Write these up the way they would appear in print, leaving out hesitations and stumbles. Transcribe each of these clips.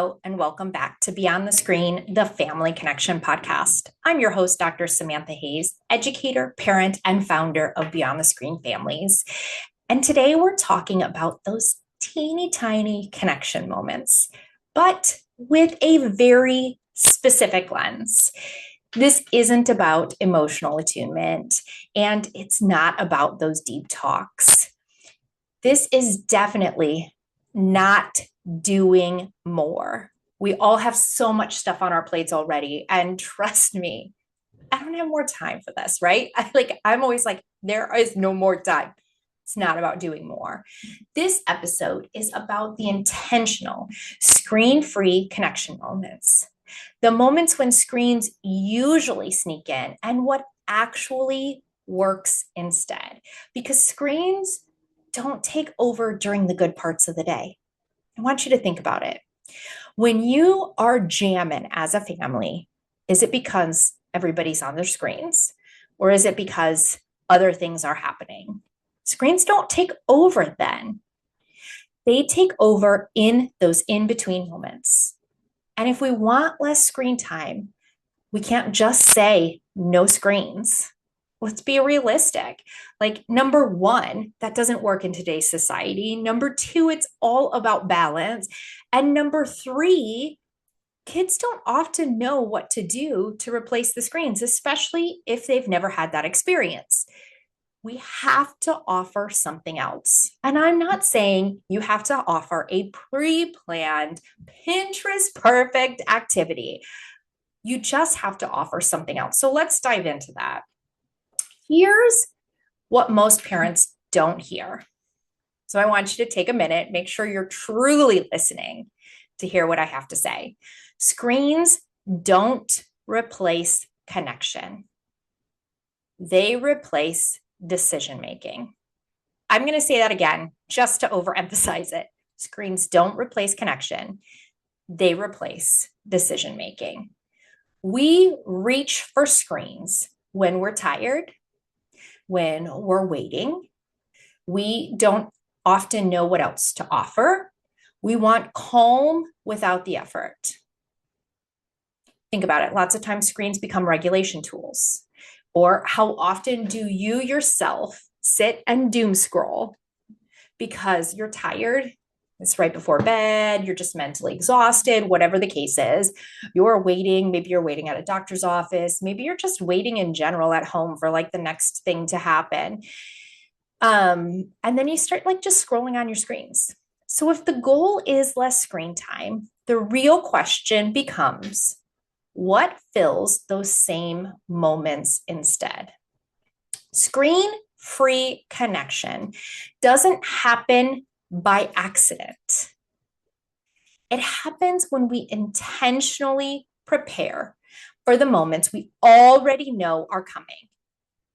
Hello, and welcome back to Beyond the Screen, the Family Connection podcast. I'm your host, Dr. Samantha Hayes, educator, parent, and founder of Beyond the Screen Families. And today we're talking about those teeny tiny connection moments, but with a very specific lens. This isn't about emotional attunement, and it's not about those deep talks. This is definitely not doing more. We all have so much stuff on our plates already. And trust me, I don't have more time for this, right? I'm always like, there is no more time. It's not about doing more. This episode is about the intentional screen-free connection moments. The moments when screens usually sneak in and what actually works instead. Because screens don't take over during the good parts of the day. I want you to think about it. When you are jamming as a family, is it because everybody's on their screens? Or is it because other things are happening? Screens don't take over then. They take over in those in-between moments. And if we want less screen time, we can't just say no screens. Let's be realistic. Number one, that doesn't work in today's society. Number two, it's all about balance. And number three, kids don't often know what to do to replace the screens, especially if they've never had that experience. We have to offer something else. And I'm not saying you have to offer a pre-planned, Pinterest perfect activity. You just have to offer something else. So let's dive into that. Here's what most parents don't hear. So I want you to take a minute, make sure you're truly listening to hear what I have to say. Screens don't replace connection. They replace decision-making. I'm going to say that again, just to overemphasize it. Screens don't replace connection. They replace decision-making. We reach for screens when we're tired, when we're waiting. We don't often know what else to offer. We want calm without the effort. Think about it. Lots of times screens become regulation tools. Or how often do you yourself sit and doom scroll because you're tired? It's right before bed. You're just mentally exhausted, whatever the case is. You're waiting. Maybe you're waiting at a doctor's office. Maybe you're just waiting in general at home for the next thing to happen. And then you start just scrolling on your screens. So if the goal is less screen time, the real question becomes, what fills those same moments instead? Screen-free connection doesn't happen by accident. It happens when we intentionally prepare for the moments we already know are coming.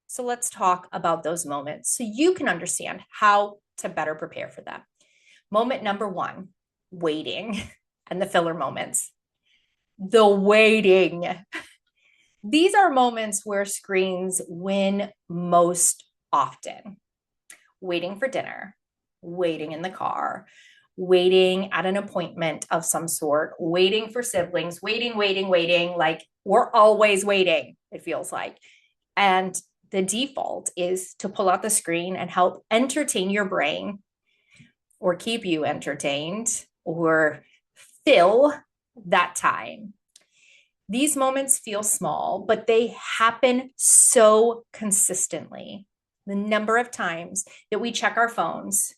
So let's talk about those moments so you can understand how to better prepare for them. Moment number one, waiting, and the filler moments. The waiting. These are moments where screens win most often. Waiting for dinner, waiting in the car, waiting at an appointment of some sort, waiting for siblings, waiting. We're always waiting, it feels like. And the default is to pull out the screen and help entertain your brain or keep you entertained or fill that time. These moments feel small, but they happen so consistently. The number of times that we check our phones,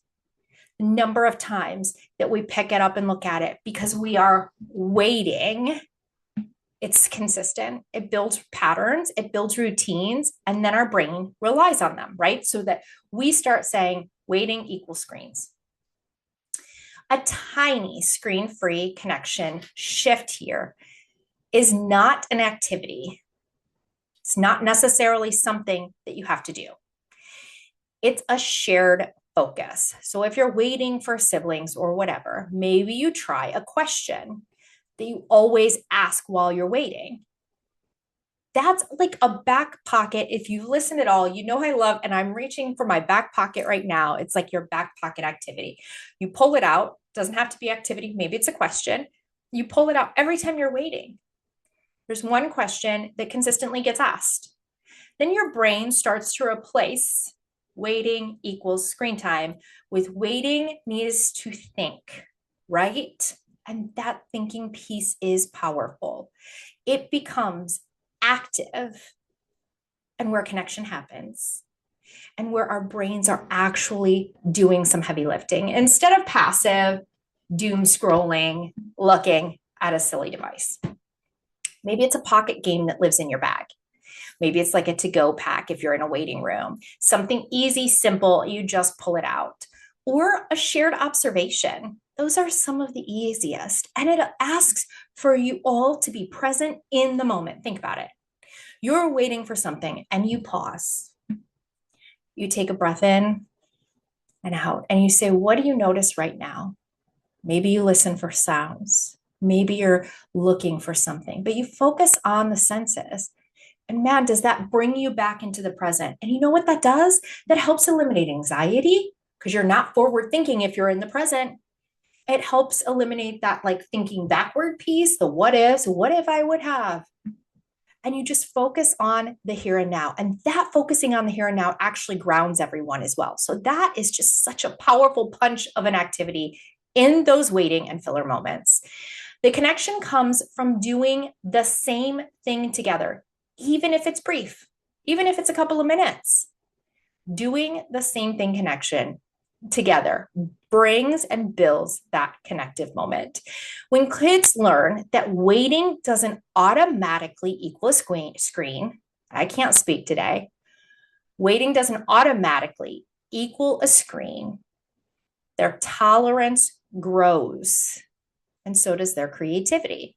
the number of times that we pick it up and look at it because we are waiting. It's consistent. It builds patterns, it builds routines, and then our brain relies on them, right? So that we start saying waiting equals screens. A tiny screen-free connection shift here is not an activity. It's not necessarily something that you have to do. It's a shared focus. So if you're waiting for siblings or whatever, maybe you try a question that you always ask while you're waiting. That's like a back pocket. If you listen at all, you know I love, and I'm reaching for my back pocket right now. It's like your back pocket activity. You pull it out. Doesn't have to be activity. Maybe it's a question. You pull it out every time you're waiting. There's one question that consistently gets asked. Then your brain starts to replace waiting equals screen time with waiting needs to think, right? And that thinking piece is powerful. It becomes active and where connection happens and where our brains are actually doing some heavy lifting instead of passive doom scrolling, looking at a silly device. Maybe it's a pocket game that lives in your bag. Maybe it's like a to-go pack if you're in a waiting room. Something easy, simple, you just pull it out. Or a shared observation. Those are some of the easiest. And it asks for you all to be present in the moment. Think about it. You're waiting for something and you pause. You take a breath in and out and you say, what do you notice right now? Maybe you listen for sounds. Maybe you're looking for something, but you focus on the senses. And man, does that bring you back into the present? And you know what that does? That helps eliminate anxiety because you're not forward thinking if you're in the present. It helps eliminate that like thinking backward piece, the what ifs, what if I would have? And you just focus on the here and now. And that focusing on the here and now actually grounds everyone as well. So that is just such a powerful punch of an activity in those waiting and filler moments. The connection comes from doing the same thing together, even if it's brief, even if it's a couple of minutes. Doing the same thing connection together brings and builds that connective moment. When kids learn that waiting doesn't automatically equal a screen, I can't speak today. Waiting doesn't automatically equal a screen. Their tolerance grows, and so does their creativity.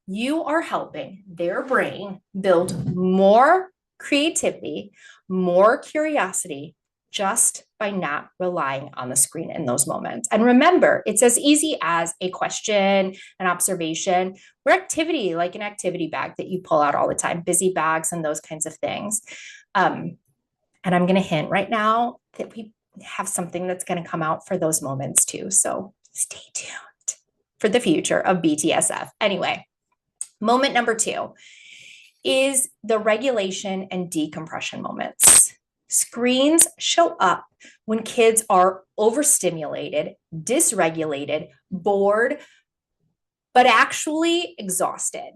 You are helping their brain build more creativity, more curiosity, just by not relying on the screen in those moments. And remember, it's as easy as a question, an observation, or activity, like an activity bag that you pull out all the time, busy bags and those kinds of things. And I'm going to hint right now that we have something that's going to come out for those moments too. So stay tuned for the future of BTSF. Anyway, moment number 2 is the regulation and decompression moments. Screens show up when kids are overstimulated, dysregulated, bored, but actually exhausted.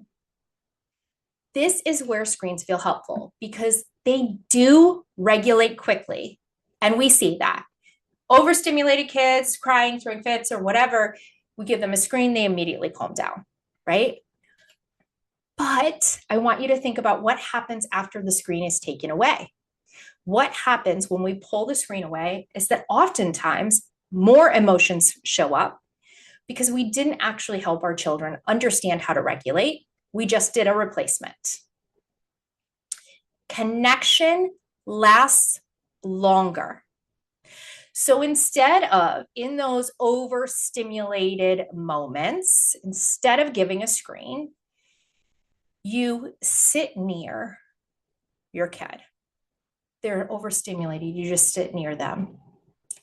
This is where screens feel helpful because they do regulate quickly. And we see that. Overstimulated kids crying, throwing fits, or whatever, we give them a screen, they immediately calm down, right? But I want you to think about what happens after the screen is taken away. What happens when we pull the screen away is that oftentimes more emotions show up because we didn't actually help our children understand how to regulate. We just did a replacement. Connection lasts longer. So instead of in those overstimulated moments, instead of giving a screen, you sit near your kid. They're overstimulated. You just sit near them.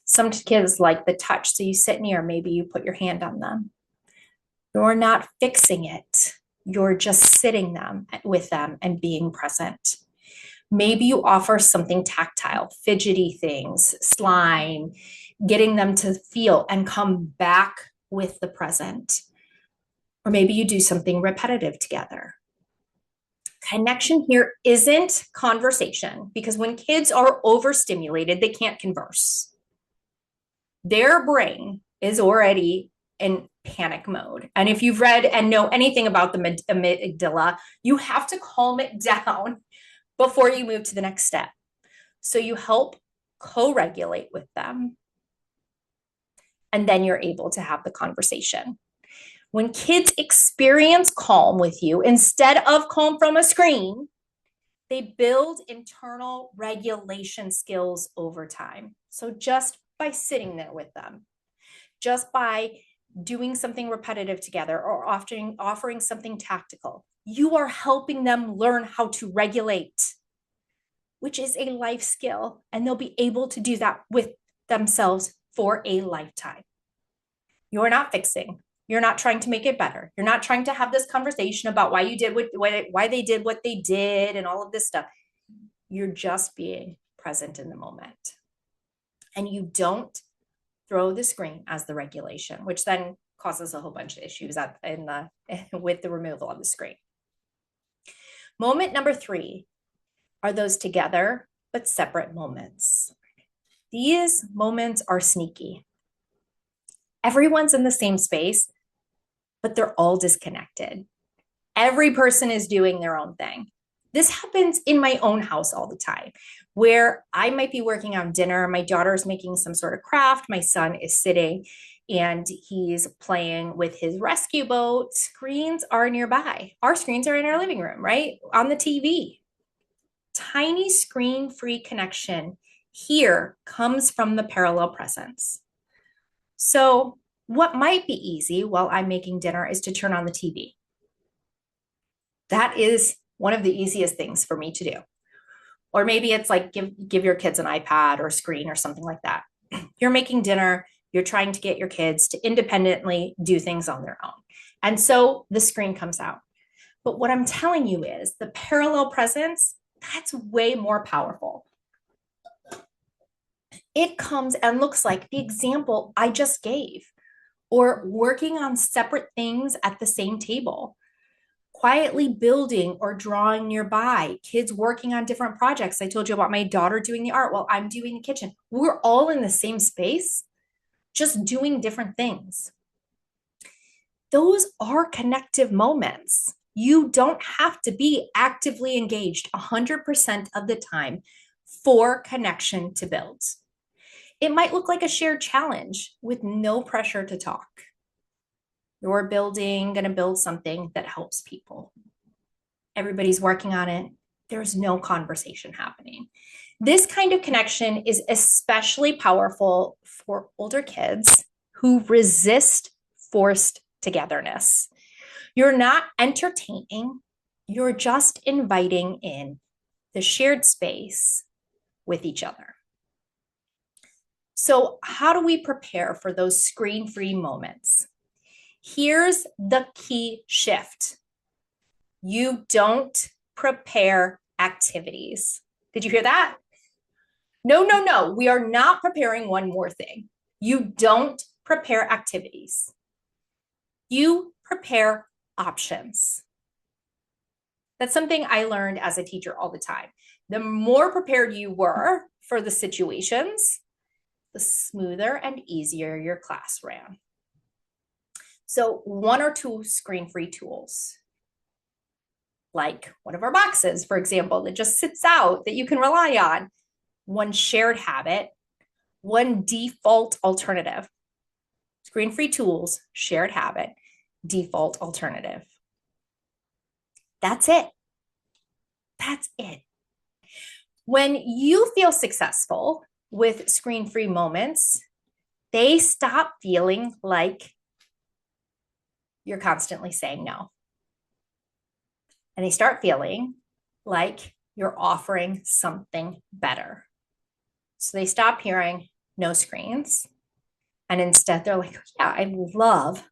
Some kids like the touch, so you sit near, maybe you put your hand on them. You're not fixing it. You're just sitting with them and being present. Maybe you offer something tactile, fidgety things, slime, getting them to feel and come back with the present. Or maybe you do something repetitive together. Connection here isn't conversation because when kids are overstimulated, they can't converse. Their brain is already in panic mode. And if you've read and know anything about the amygdala, you have to calm it down before you move to the next step. So you help co-regulate with them. And then you're able to have the conversation. When kids experience calm with you, instead of calm from a screen, they build internal regulation skills over time. So just by sitting there with them, just by doing something repetitive together or offering something tactical, you are helping them learn how to regulate, which is a life skill, and they'll be able to do that with themselves for a lifetime. You're not fixing, You're not trying to make it better. You're not trying to have this conversation about why they did what they did and all of this stuff. You're just being present in the moment. And you don't throw the screen as the regulation, which then causes a whole bunch of issues with the removal of the screen. Moment number 3 are those together but separate moments. These moments are sneaky. Everyone's in the same space, but they're all disconnected. Every person is doing their own thing. This happens in my own house all the time, where I might be working on dinner, my daughter's making some sort of craft, my son is sitting and he's playing with his rescue boat. Screens are nearby. Our screens are in our living room, right? On the TV. Tiny screen-free connection here comes from the parallel presence. So what might be easy while I'm making dinner is to turn on the TV. That is one of the easiest things for me to do. Or maybe it's like give your kids an iPad or screen or something like that. You're making dinner, you're trying to get your kids to independently do things on their own. And so the screen comes out. But what I'm telling you is the parallel presence, that's way more powerful. It comes and looks like the example I just gave, or working on separate things at the same table, quietly building or drawing nearby, kids working on different projects. I told you about my daughter doing the art while I'm doing the kitchen. We're all in the same space, just doing different things. Those are connective moments. You don't have to be actively engaged 100% of the time for connection to build. It might look like a shared challenge with no pressure to talk. You're going to build something that helps people. Everybody's working on it. There's no conversation happening. This kind of connection is especially powerful for older kids who resist forced togetherness. You're not entertaining, you're just inviting in the shared space with each other. So, how do we prepare for those screen-free moments? Here's the key shift. You don't prepare activities. Did you hear that? No. We are not preparing one more thing. You don't prepare activities. You prepare options. That's something I learned as a teacher all the time. The more prepared you were for the situations, the smoother and easier your class ran. So 1 or 2 screen-free tools, like one of our boxes, for example, that just sits out that you can rely on. 1 shared habit, 1 default alternative. Screen-free tools, shared habit, default alternative. That's it. That's it. When you feel successful with screen-free moments, they stop feeling like you're constantly saying no. And they start feeling like you're offering something better. So they stop hearing no screens. And instead they're like, yeah, I love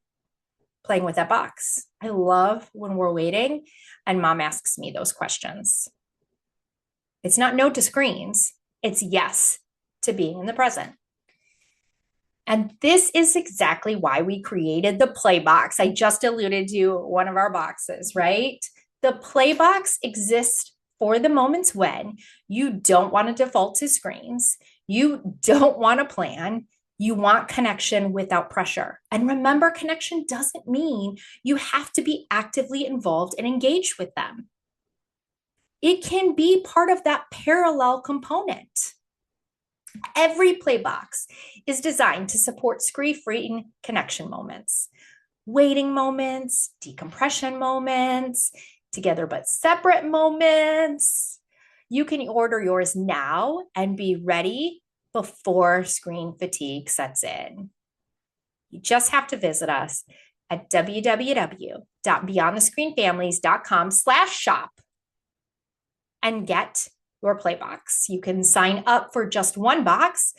playing with that box. I love when we're waiting and mom asks me those questions. It's not no to screens. It's yes to being in the present. And this is exactly why we created the play box. I just alluded to one of our boxes, right? The play box exists for the moments when you don't want to default to screens, you don't want to plan, you want connection without pressure. And remember, connection doesn't mean you have to be actively involved and engaged with them. It can be part of that parallel component. Every play box is designed to support screen-free connection moments, waiting moments, decompression moments, together but separate moments. You can order yours now and be ready before screen fatigue sets in. You just have to visit us at www.beyondthescreenfamilies.com/shop and get your play box. You can sign up for just 1 box,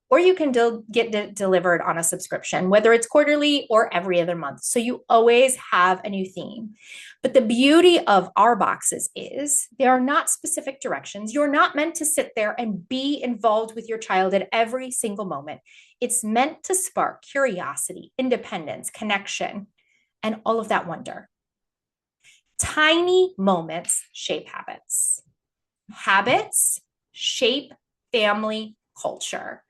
or you can get it delivered on a subscription, whether it's quarterly or every other month. So you always have a new theme. But the beauty of our boxes is they are not specific directions. You're not meant to sit there and be involved with your child at every single moment. It's meant to spark curiosity, independence, connection, and all of that wonder. Tiny moments shape habits. Habits shape family culture.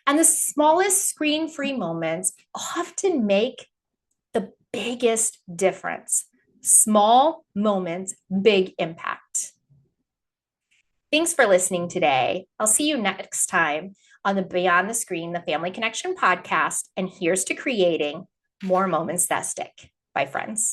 And the smallest screen-free moments often make the biggest difference. Small moments, big impact. Thanks for listening today. I'll see you next time on the Beyond the Screen, the Family Connection podcast. And here's to creating more moments that stick. Bye, friends.